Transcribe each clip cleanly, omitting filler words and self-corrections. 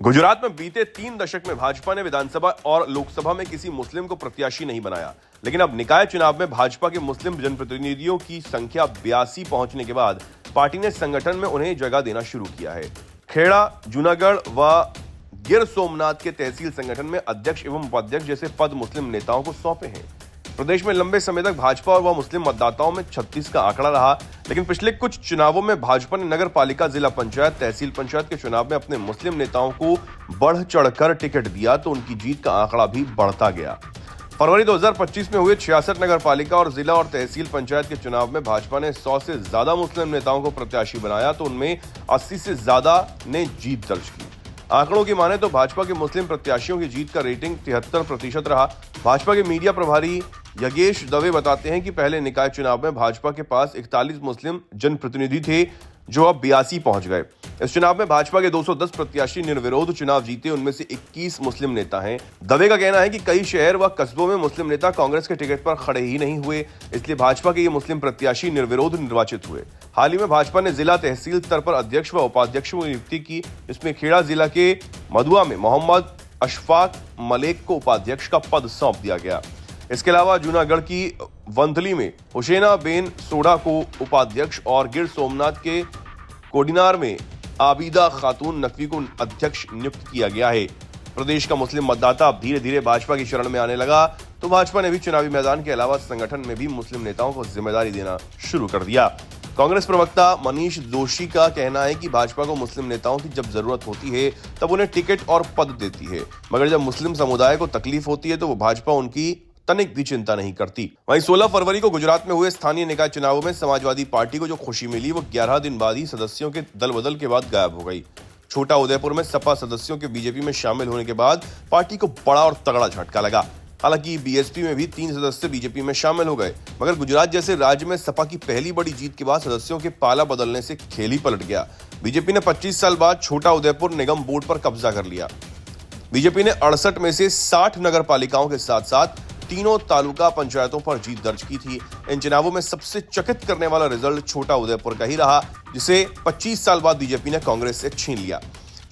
गुजरात में बीते 3 दशक में भाजपा ने विधानसभा और लोकसभा में किसी मुस्लिम को प्रत्याशी नहीं बनाया, लेकिन अब निकाय चुनाव में भाजपा के मुस्लिम जनप्रतिनिधियों की संख्या 82 पहुंचने के बाद पार्टी ने संगठन में उन्हें जगह देना शुरू किया है। खेड़ा, जूनागढ़ व गिर सोमनाथ के तहसील संगठन में अध्यक्ष एवं उपाध्यक्ष जैसे पद मुस्लिम नेताओं को सौंपे हैं। प्रदेश में लंबे समय तक भाजपा और मुस्लिम मतदाताओं में 36 का आंकड़ा रहा, लेकिन पिछले कुछ चुनावों में भाजपा ने नगर पालिका, जिला पंचायत, तहसील पंचायत के चुनाव में अपने मुस्लिम नेताओं को बढ़ चढ़कर टिकट दिया तो उनकी जीत का आंकड़ा भी बढ़ता गया। फरवरी 2025 में हुए 66 नगर पालिका और जिला और तहसील पंचायत के चुनाव में भाजपा ने 100 से ज्यादा मुस्लिम नेताओं को प्रत्याशी बनाया तो उनमें 80 से ज्यादा ने जीत दर्ज की। आंकड़ों की माने तो भाजपा के मुस्लिम प्रत्याशियों की जीत का रेटिंग 73% रहा। भाजपा के मीडिया प्रभारी योगेश दवे बताते हैं कि पहले निकाय चुनाव में भाजपा के पास 41 मुस्लिम जनप्रतिनिधि थे, जो अब 82 पहुंच गए। इस चुनाव में भाजपा के 210 प्रत्याशी निर्विरोध चुनाव जीते, उनमें से 21 मुस्लिम नेता हैं। दवे का कहना है कि कई शहर व कस्बों में मुस्लिम नेता कांग्रेस के टिकट पर खड़े ही नहीं हुए, इसलिए भाजपा के ये मुस्लिम प्रत्याशी निर्विरोध निर्वाचित हुए। हाल ही में भाजपा ने जिला तहसील स्तर पर अध्यक्ष व उपाध्यक्षों की नियुक्ति की, जिसमें खेड़ा जिला के मधुआ में मोहम्मद अशफाक मलिक को उपाध्यक्ष का पद सौंप दिया गया। इसके अलावा जूनागढ़ की वंथली में हुसैना बेन सोढ़ा को उपाध्यक्ष और गिर सोमनाथ के कोडिनार में आबिदा खातून नकवी को अध्यक्ष नियुक्त किया गया है। प्रदेश का मुस्लिम मतदाता अब धीरे धीरे भाजपा की शरण में आने लगा, तो भाजपा ने भी चुनावी मैदान के अलावा संगठन में भी मुस्लिम नेताओं को जिम्मेदारी देना शुरू कर दिया। कांग्रेस प्रवक्ता मनीष जोशी का कहना है कि भाजपा को मुस्लिम नेताओं की जब जरूरत होती है तब उन्हें टिकट और पद देती है, मगर जब मुस्लिम समुदाय को तकलीफ होती है तो वो भाजपा उनकी तनिक भी चिंता नहीं करती। वहीं 16 फरवरी को गुजरात में हुए स्थानीय निकाय चुनावों में समाजवादी पार्टी को जो खुशी मिली वो 11 दिन बाद ही सदस्यों के दल बदल के बाद गायब हो गई। छोटा उदयपुर में सपा सदस्यों के बीजेपी में शामिल होने के बाद पार्टी को बड़ा और तगड़ा झटका लगा। हालांकि बीएसपी में भी 3 सदस्य बीजेपी में शामिल हो गए, मगर गुजरात जैसे राज्य में सपा की पहली बड़ी जीत के बाद सदस्यों के पाला बदलने से खेल ही पलट गया। बीजेपी ने 25 साल बाद छोटा उदयपुर निगम बोर्ड पर कब्जा कर लिया। बीजेपी ने 68 में से 60 नगर पालिकाओं के साथ साथ तीनों तालुका पंचायतों पर जीत दर्ज की थी। इन चुनावों में सबसे चकित करने वाला रिजल्ट छोटा उदयपुर का ही रहा, जिसे 25 साल बाद बीजेपी ने कांग्रेस से छीन लिया।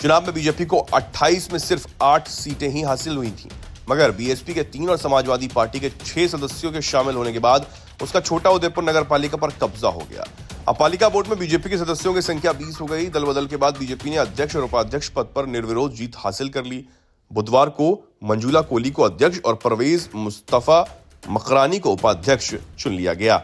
चुनाव में बीजेपी को 28 में सिर्फ 8 सीटें ही हासिल हुई थी, मगर बीएसपी के 3 और समाजवादी पार्टी के 6 सदस्यों के शामिल होने के बाद उसका छोटा उदयपुर नगर पालिका पर कब्जा हो गया। अब पालिका बोर्ड में बीजेपी के सदस्यों की संख्या 20 हो गई। दल बदल के बाद बीजेपी ने अध्यक्ष और उपाध्यक्ष पद पर निर्विरोध जीत हासिल कर ली। बुधवार को मंजूला कोली को अध्यक्ष और परवेज मुस्तफा मकरानी को उपाध्यक्ष चुन लिया गया।